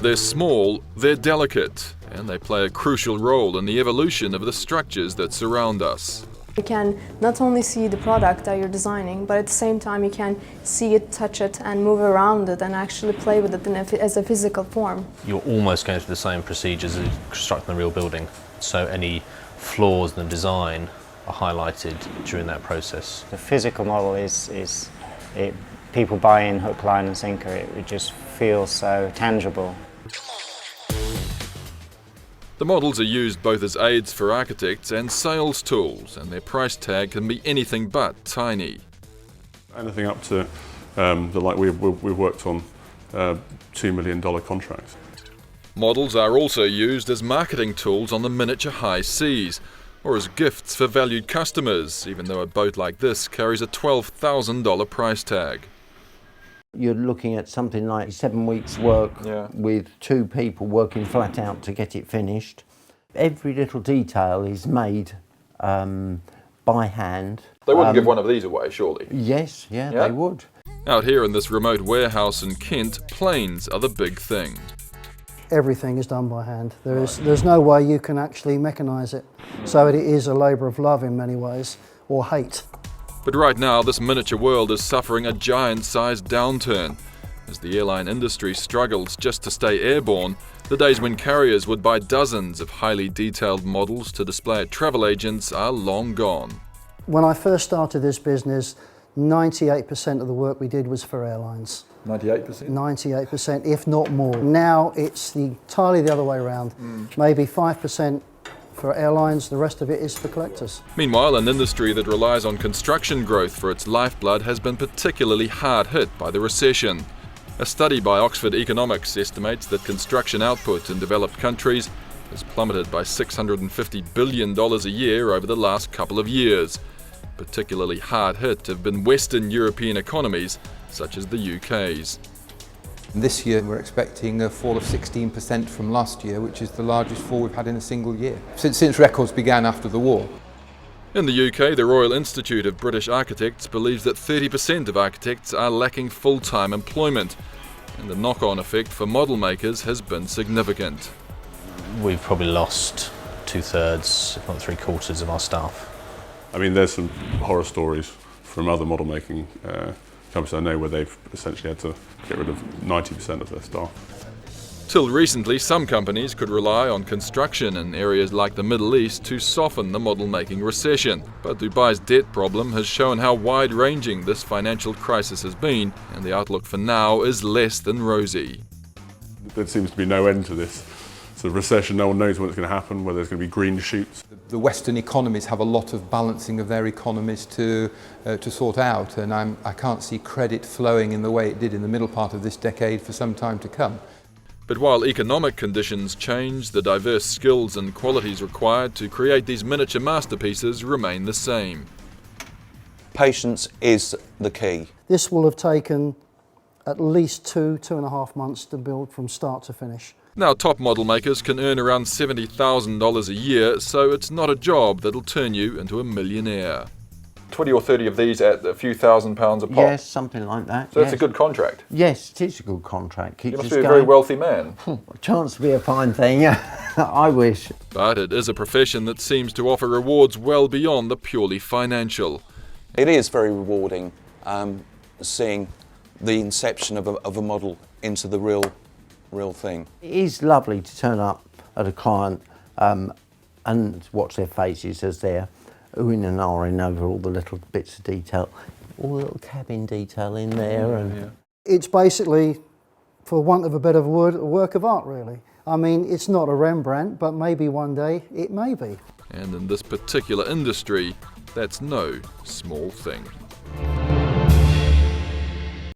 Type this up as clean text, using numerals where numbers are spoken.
They're small, they're delicate, and they play a crucial role in the evolution of the structures that surround us. You can not only see the product that you're designing, but at the same time you can see it, touch it, and move around it and actually play with it as a physical form. You're almost going through the same procedures as constructing a real building, so any flaws in the design are highlighted during that process. The physical model people buy in hook, line and sinker. It just feels so tangible. The models are used both as aids for architects and sales tools, and their price tag can be anything but tiny. Anything up to we've worked on $2 million contracts. Models are also used as marketing tools on the miniature high seas, or as gifts for valued customers, even though a boat like this carries a $12,000 price tag. You're looking at something like 7 weeks' work with 2 people working flat out to get it finished. Every little detail is made by hand. They wouldn't give one of these away, surely? Yes, they would. Out here in this remote warehouse in Kent, planes are the big thing. Everything is done by hand. There's no way you can actually mechanise it. So it is a labour of love in many ways, or hate. But right now, this miniature world is suffering a giant-sized downturn. As the airline industry struggles just to stay airborne, the days when carriers would buy dozens of highly detailed models to display at travel agents are long gone. When I first started this business, 98% of the work we did was for airlines. 98%? 98%, if not more. Now it's entirely the other way around. Maybe 5% for airlines, the rest of it is for collectors. Meanwhile, an industry that relies on construction growth for its lifeblood has been particularly hard hit by the recession. A study by Oxford Economics estimates that construction output in developed countries has plummeted by $650 billion a year over the last couple of years. Particularly hard hit have been Western European economies, such as the UK's. This year we're expecting a fall of 16% from last year, which is the largest fall we've had in a single year, since records began after the war. In the UK, the Royal Institute of British Architects believes that 30% of architects are lacking full-time employment, and the knock-on effect for model makers has been significant. We've probably lost 2/3, if not 3/4 of our staff. I mean, there's some horror stories from other model making companies I know where they've essentially had to get rid of 90% of their staff. Till recently, some companies could rely on construction in areas like the Middle East to soften the model-making recession. But Dubai's debt problem has shown how wide-ranging this financial crisis has been, and the outlook for now is less than rosy. There seems to be no end to this sort of recession. No one knows when it's going to happen, whether there's going to be green shoots. The Western economies have a lot of balancing of their economies to sort out, and I can't see credit flowing in the way it did in the middle part of this decade for some time to come. But while economic conditions change, the diverse skills and qualities required to create these miniature masterpieces remain the same. Patience is the key. This will have taken at least 2.5 months to build from start to finish. Now, top model makers can earn around $70,000 a year, so it's not a job that'll turn you into a millionaire. 20 or 30 of these at a few £1,000s a pop? Yes, something like that. So that's a good contract? Yes, it is a good contract. You must be a very wealthy man. Chance to be a fine thing, I wish. But it is a profession that seems to offer rewards well beyond the purely financial. It is very rewarding seeing the inception of a model into the real thing. It is lovely to turn up at a client and watch their faces as they're oohing and ahhing over all the little bits of detail, all the little cabin detail in there. And It's basically, for want of a better word, a work of art, really. I mean, it's not a Rembrandt, but maybe one day it may be. And in this particular industry, that's no small thing.